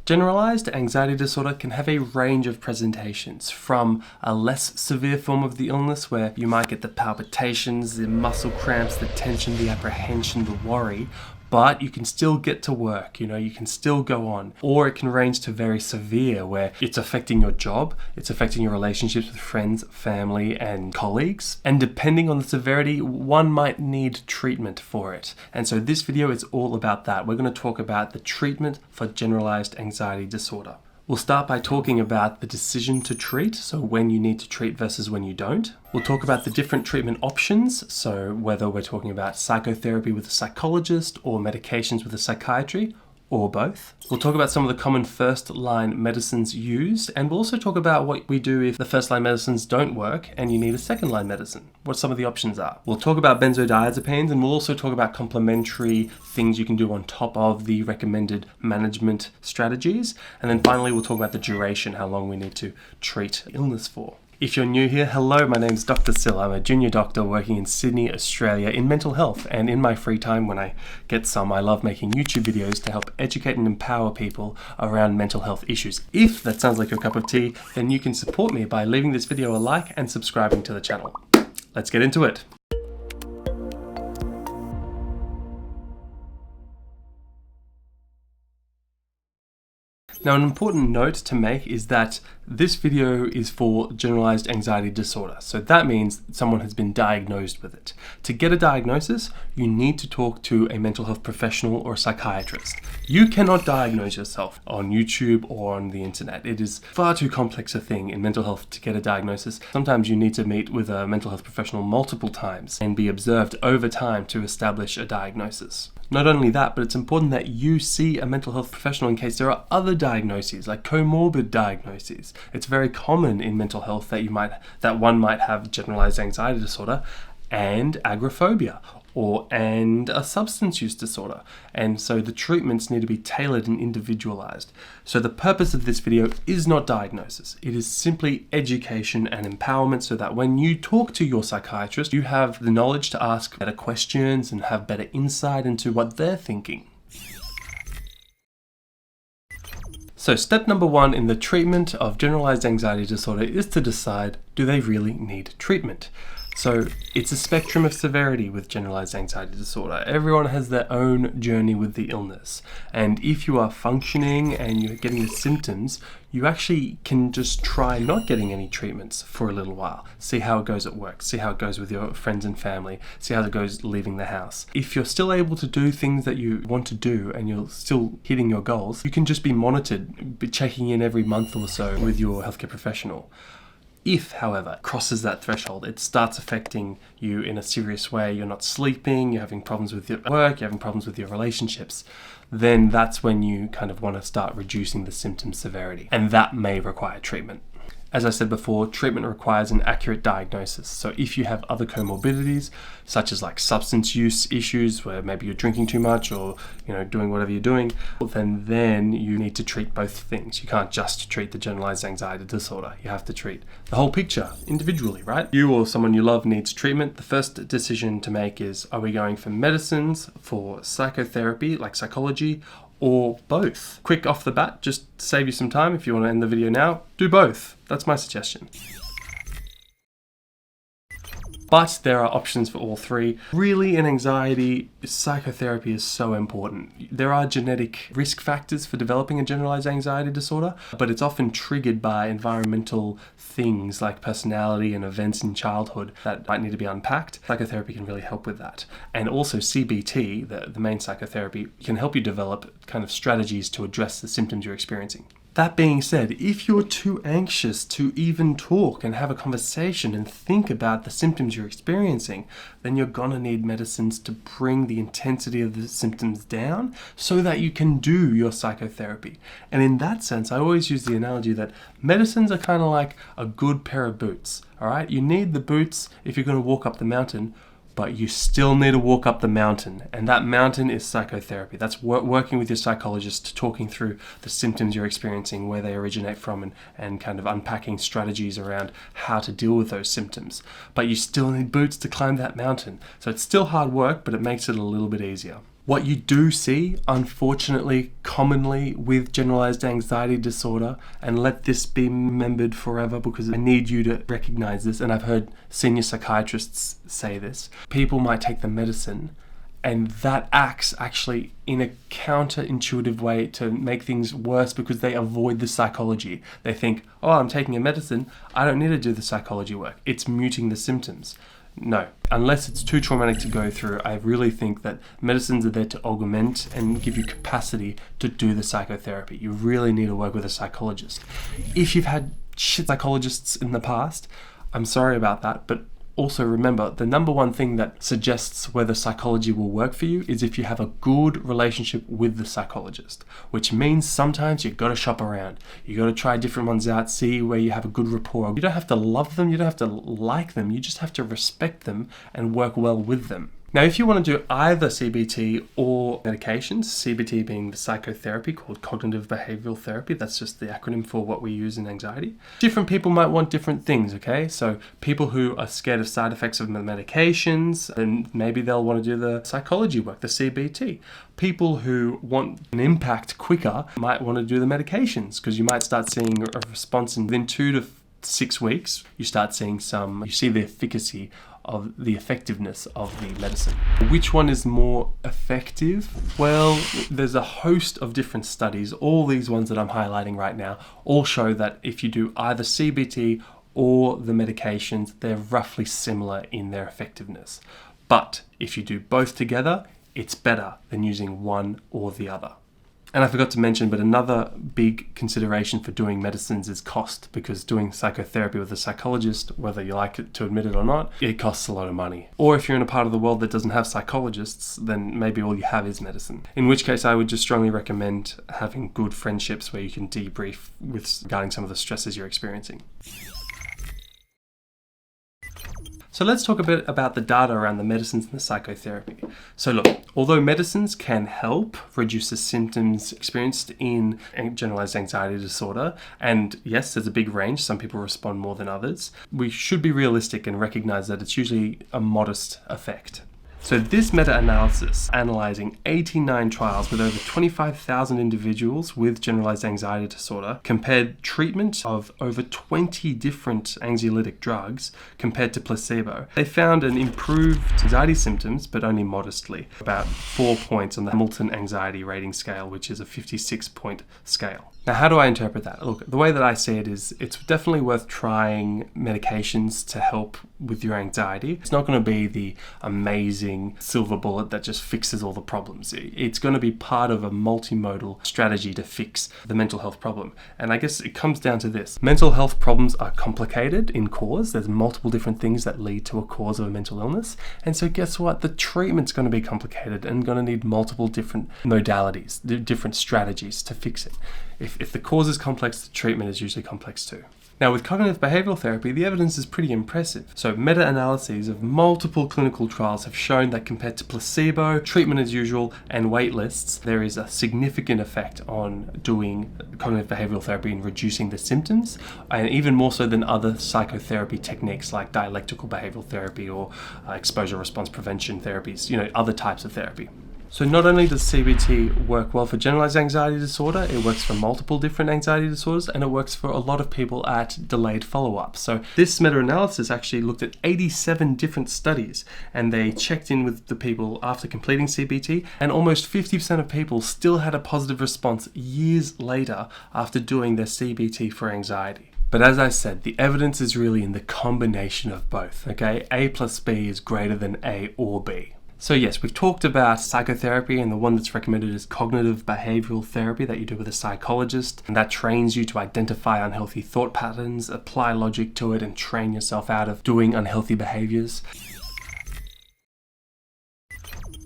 Generalized anxiety disorder can have a range of presentations, from a less severe form of the illness where you might get the palpitations, the muscle cramps, the tension, the apprehension, the worry, but you can still get to work, you can still go on. Or it can range to very severe where it's affecting your job, it's affecting your relationships with friends, family, and colleagues. And depending on the severity, one might need treatment for it. And so this video is all about that. We're going to talk about the treatment for generalized anxiety disorder. We'll start by talking about the decision to treat, so when you need to treat versus when you don't. We'll talk about the different treatment options, so whether we're talking about psychotherapy with a psychologist or medications with a psychiatry, or both. We'll talk about some of the common first-line medicines used, and we'll also talk about what we do if the first-line medicines don't work and you need a second-line medicine, what some of the options are. We'll talk about benzodiazepines, and we'll also talk about complementary things you can do on top of the recommended management strategies. And then finally, we'll talk about the duration, how long we need to treat illness for. If you're new here, hello, my name's Dr. Sil. I'm a junior doctor working in Sydney, Australia in mental health, and in my free time when I get some, I love making YouTube videos to help educate and empower people around mental health issues. If that sounds like your cup of tea, then you can support me by leaving this video a like and subscribing to the channel. Let's get into it. Now, an important note to make is that this video is for generalized anxiety disorder. So that means someone has been diagnosed with it. To get a diagnosis, you need to talk to a mental health professional or a psychiatrist. You cannot diagnose yourself on YouTube or on the internet. It is far too complex a thing in mental health to get a diagnosis. Sometimes you need to meet with a mental health professional multiple times and be observed over time to establish a diagnosis. Not only that, but it's important that you see a mental health professional in case there are other diagnoses, like comorbid diagnoses. It's very common in mental health that one might have generalized anxiety disorder and agoraphobia, and a substance use disorder. And so the treatments need to be tailored and individualized. So the purpose of this video is not diagnosis. It is simply education and empowerment so that when you talk to your psychiatrist, you have the knowledge to ask better questions and have better insight into what they're thinking. So step number one in the treatment of generalized anxiety disorder is to decide, do they really need treatment? So it's a spectrum of severity with generalized anxiety disorder. Everyone has their own journey with the illness. And if you are functioning and you're getting the symptoms, you actually can just try not getting any treatments for a little while. See how it goes at work, see how it goes with your friends and family, see how it goes leaving the house. If you're still able to do things that you want to do and you're still hitting your goals, you can just be monitored, be checking in every month or so with your healthcare professional. If, however, it crosses that threshold, it starts affecting you in a serious way, you're not sleeping, you're having problems with your work, you're having problems with your relationships, then that's when you kind of want to start reducing the symptom severity. And that may require treatment. As I said before, treatment requires an accurate diagnosis. So if you have other comorbidities, such as like substance use issues, where maybe you're drinking too much or doing whatever you're doing, then you need to treat both things. You can't just treat the generalized anxiety disorder. You have to treat the whole picture individually, right? You or someone you love needs treatment. The first decision to make is, are we going for medicines, for psychotherapy, like psychology, or both? Quick off the bat, just to save you some time, if you want to end the video now, do both. That's my suggestion. But there are options for all three. Really, in anxiety, psychotherapy is so important. There are genetic risk factors for developing a generalized anxiety disorder, but it's often triggered by environmental things like personality and events in childhood that might need to be unpacked. Psychotherapy can really help with that. And also CBT, the main psychotherapy, can help you develop kind of strategies to address the symptoms you're experiencing. That being said, if you're too anxious to even talk and have a conversation and think about the symptoms you're experiencing, then you're gonna need medicines to bring the intensity of the symptoms down so that you can do your psychotherapy. And in that sense, I always use the analogy that medicines are kind of like a good pair of boots, all right? You need the boots if you're gonna walk up the mountain, but you still need to walk up the mountain, and that mountain is psychotherapy. That's working with your psychologist, talking through the symptoms you're experiencing, where they originate from, and kind of unpacking strategies around how to deal with those symptoms. But you still need boots to climb that mountain. So it's still hard work, but it makes it a little bit easier. What you do see, unfortunately, commonly with generalized anxiety disorder, and let this be remembered forever because I need you to recognize this, and I've heard senior psychiatrists say this, people might take the medicine and that acts actually in a counterintuitive way to make things worse because they avoid the psychology. They think, oh, I'm taking a medicine, I don't need to do the psychology work. It's muting the symptoms. No, unless it's too traumatic to go through, I really think that medicines are there to augment and give you capacity to do the psychotherapy. You really need to work with a psychologist. If you've had shit psychologists in the past, I'm sorry about that, but also remember, the number one thing that suggests whether psychology will work for you is if you have a good relationship with the psychologist, which means sometimes you've got to shop around. You've got to try different ones out, see where you have a good rapport. You don't have to love them, you don't have to like them, you just have to respect them and work well with them. Now, if you want to do either CBT or medications, CBT being the psychotherapy called cognitive behavioral therapy, that's just the acronym for what we use in anxiety. Different people might want different things, okay? So people who are scared of side effects of the medications, then maybe they'll want to do the psychology work, the CBT. People who want an impact quicker might want to do the medications because you might start seeing a response within 2 to 6 weeks. You see the efficacy of the effectiveness of the medicine. Which one is more effective? Well, there's a host of different studies. All these ones that I'm highlighting right now all show that if you do either CBT or the medications, they're roughly similar in their effectiveness. But if you do both together, it's better than using one or the other. And I forgot to mention, but another big consideration for doing medicines is cost, because doing psychotherapy with a psychologist, whether you like it to admit it or not, it costs a lot of money. Or if you're in a part of the world that doesn't have psychologists, then maybe all you have is medicine. In which case, I would just strongly recommend having good friendships where you can debrief regarding some of the stresses you're experiencing. So let's talk a bit about the data around the medicines and the psychotherapy. So look, although medicines can help reduce the symptoms experienced in generalized anxiety disorder, and yes, there's a big range, some people respond more than others, we should be realistic and recognize that it's usually a modest effect. So this meta-analysis, analysing 89 trials with over 25,000 individuals with generalized anxiety disorder, compared treatment of over 20 different anxiolytic drugs compared to placebo. They found an improved anxiety symptoms, but only modestly, about 4 points on the Hamilton Anxiety Rating Scale, which is a 56-point scale. Now, how do I interpret that? Look, the way that I see it is it's definitely worth trying medications to help with your anxiety. It's not going to be the amazing silver bullet that just fixes all the problems. It's going to be part of a multimodal strategy to fix the mental health problem. And I guess it comes down to this. Mental health problems are complicated in cause. There's multiple different things that lead to a cause of a mental illness. And so guess what? The treatment's going to be complicated and going to need multiple different modalities, different strategies to fix it. If the cause is complex, the treatment is usually complex too. Now, with cognitive behavioral therapy, the evidence is pretty impressive. So meta-analyses of multiple clinical trials have shown that compared to placebo, treatment as usual, and wait lists, there is a significant effect on doing cognitive behavioral therapy and reducing the symptoms, and even more so than other psychotherapy techniques like dialectical behavioral therapy or exposure response prevention therapies, other types of therapy. So not only does CBT work well for generalized anxiety disorder, it works for multiple different anxiety disorders, and it works for a lot of people at delayed follow-up. So this meta-analysis actually looked at 87 different studies, and they checked in with the people after completing CBT, and almost 50% of people still had a positive response years later after doing their CBT for anxiety. But as I said, the evidence is really in the combination of both, okay? A plus B is greater than A or B. So yes, we've talked about psychotherapy, and the one that's recommended is cognitive behavioral therapy that you do with a psychologist, and that trains you to identify unhealthy thought patterns, apply logic to it, and train yourself out of doing unhealthy behaviors.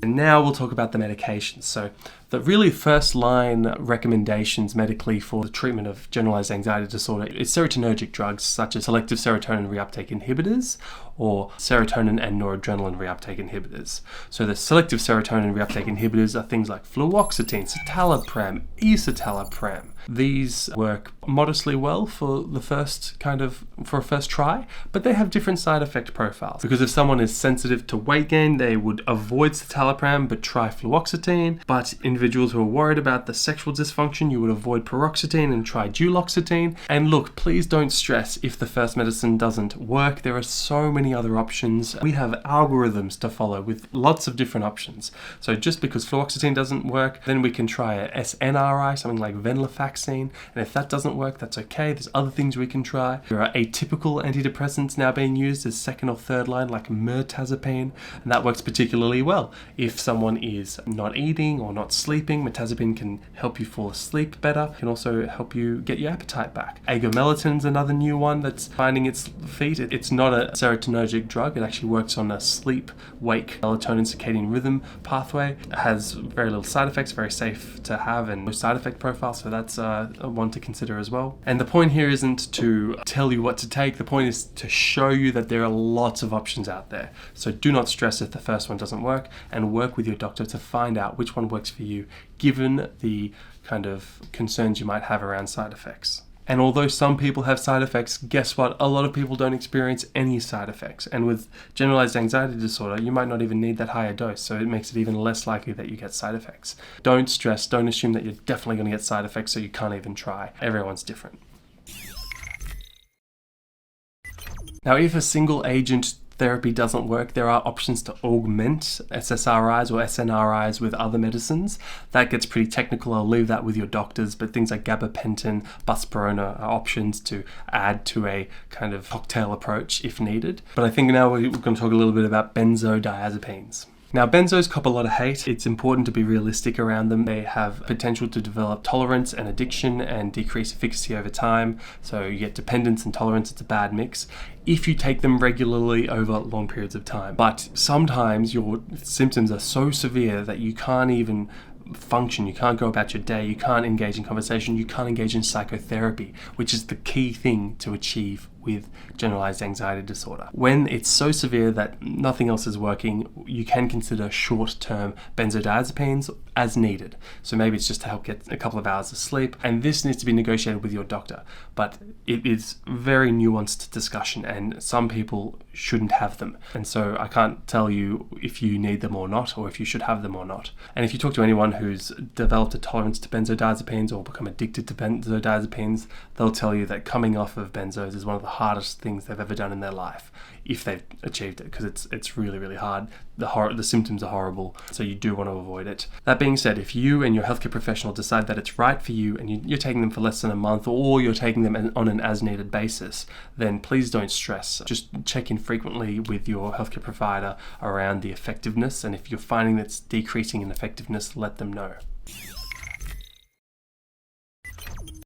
And now we'll talk about the medications. So The really first line recommendations medically for the treatment of generalized anxiety disorder is serotonergic drugs such as selective serotonin reuptake inhibitors or serotonin and noradrenaline reuptake inhibitors. So the selective serotonin reuptake inhibitors are things like fluoxetine, citalopram, escitalopram. These work modestly well for a first try, but they have different side effect profiles. Because if someone is sensitive to weight gain, they would avoid citalopram but try fluoxetine. But individuals who are worried about the sexual dysfunction, you would avoid paroxetine and try duloxetine. And look, please don't stress if the first medicine doesn't work. There are so many other options. We have algorithms to follow with lots of different options. So just because fluoxetine doesn't work, then we can try a SNRI, something like venlafaxine. And if that doesn't work, that's okay. There's other things we can try. There are atypical antidepressants now being used as second or third line, like mirtazapine, and that works particularly well. If someone is not eating or not sleeping, mirtazapine can help you fall asleep better. It can also help you get your appetite back. Agomelatine's another new one that's finding its feet. It's not a serotonergic drug. It actually works on a sleep-wake melatonin circadian rhythm pathway. It has very little side effects, very safe to have, and no side effect profile, so that's one to consider as well. And the point here isn't to tell you what to take. The point is to show you that there are lots of options out there. So do not stress if the first one doesn't work, and work with your doctor to find out which one works for you, given the kind of concerns you might have around side effects. And although some people have side effects, guess what? A lot of people don't experience any side effects. And with generalized anxiety disorder, you might not even need that higher dose, so it makes it even less likely that you get side effects. Don't stress, don't assume that you're definitely going to get side effects, so you can't even try. Everyone's different. Now, if a single agent therapy doesn't work, there are options to augment SSRIs or SNRIs with other medicines. That gets pretty technical. I'll leave that with your doctors, but things like gabapentin, buspirona are options to add to a kind of cocktail approach if needed. But I think now we're going to talk a little bit about benzodiazepines. Now, benzos cop a lot of hate. It's important to be realistic around them. They have potential to develop tolerance and addiction and decrease efficacy over time. So you get dependence and tolerance. It's a bad mix if you take them regularly over long periods of time. But sometimes your symptoms are so severe that you can't even function, you can't go about your day, you can't engage in conversation, you can't engage in psychotherapy, which is the key thing to achieve with generalized anxiety disorder. When it's so severe that nothing else is working, you can consider short-term benzodiazepines as needed. So maybe it's just to help get a couple of hours of sleep, and this needs to be negotiated with your doctor. But it is very nuanced discussion, and some people shouldn't have them. And so I can't tell you if you need them or not, or if you should have them or not. And if you talk to anyone who's developed a tolerance to benzodiazepines or become addicted to benzodiazepines, they'll tell you that coming off of benzos is one of the hardest things they've ever done in their life, if they've achieved it, because it's really, really hard. The symptoms are horrible, so you do want to avoid it. That being said, if you and your healthcare professional decide that it's right for you and you're taking them for less than a month, or you're taking them on an as-needed basis, then please don't stress. Just check in frequently with your healthcare provider around the effectiveness, and if you're finding that it's decreasing in effectiveness, let them know.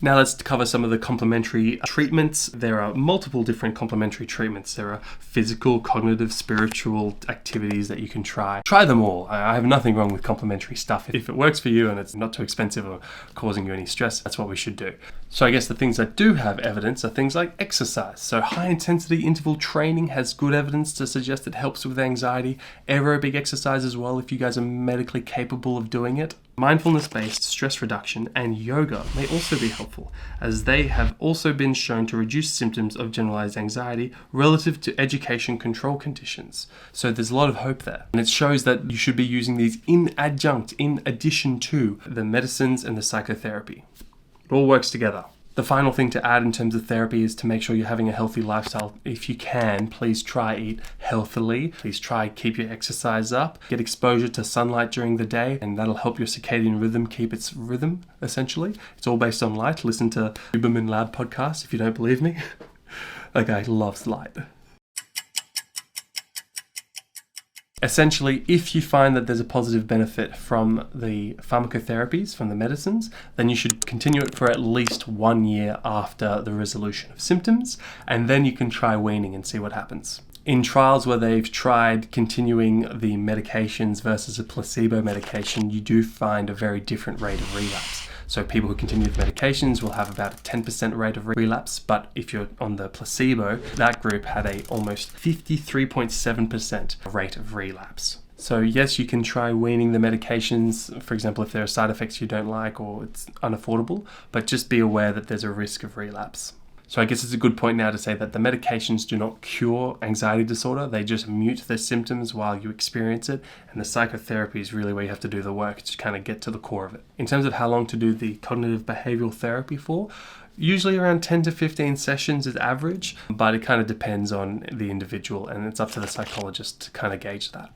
Now let's cover some of the complementary treatments. There are multiple different complementary treatments. There are physical, cognitive, spiritual activities that you can try. Try them all. I have nothing wrong with complementary stuff. If it works for you and it's not too expensive or causing you any stress, that's what we should do. So I guess the things that do have evidence are things like exercise. So high intensity interval training has good evidence to suggest it helps with anxiety. Aerobic exercise as well, if you guys are medically capable of doing it. Mindfulness-based stress reduction and yoga may also be helpful, as they have also been shown to reduce symptoms of generalized anxiety relative to education control conditions. So there's a lot of hope there. And it shows that you should be using these in addition to the medicines and the psychotherapy. It all works together. The final thing to add in terms of therapy is to make sure you're having a healthy lifestyle. If you can, please try eat healthily. Please try keep your exercise up. Get exposure to sunlight during the day, and that'll help your circadian rhythm keep its rhythm, essentially. It's all based on light. Listen to Huberman Lab podcast if you don't believe me. That guy loves light. Essentially, if you find that there's a positive benefit from the pharmacotherapies, from the medicines, then you should continue it for at least 1 year after the resolution of symptoms, and then you can try weaning and see what happens. In trials where they've tried continuing the medications versus a placebo medication, you do find a very different rate of relapse. So people who continue with medications will have about a 10% rate of relapse, but if you're on the placebo, that group had a almost 53.7% rate of relapse. So yes, you can try weaning the medications, for example, if there are side effects you don't like or it's unaffordable, but just be aware that there's a risk of relapse. So I guess it's a good point now to say that the medications do not cure anxiety disorder, they just mute the symptoms while you experience it, and the psychotherapy is really where you have to do the work to kind of get to the core of it. In terms of how long to do the cognitive behavioral therapy for, usually around 10 to 15 sessions is average, but it kind of depends on the individual and it's up to the psychologist to kind of gauge that.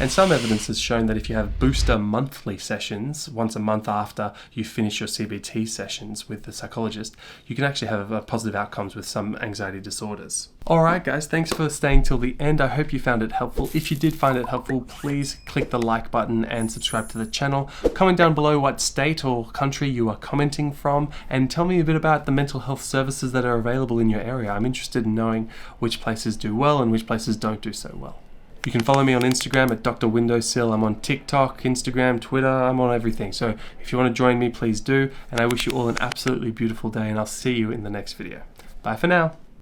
And some evidence has shown that if you have booster monthly sessions, once a month after you finish your CBT sessions with the psychologist, you can actually have positive outcomes with some anxiety disorders. Alright guys, thanks for staying till the end. I hope you found it helpful. If you did find it helpful, please click the like button and subscribe to the channel. Comment down below what state or country you are commenting from, and tell me a bit about the mental health services that are available in your area. I'm interested in knowing which places do well and which places don't do so well. You can follow me on Instagram at Dr. Windowsill. I'm on TikTok, Instagram, Twitter, I'm on everything. So if you want to join me, please do. And I wish you all an absolutely beautiful day, and I'll see you in the next video. Bye for now.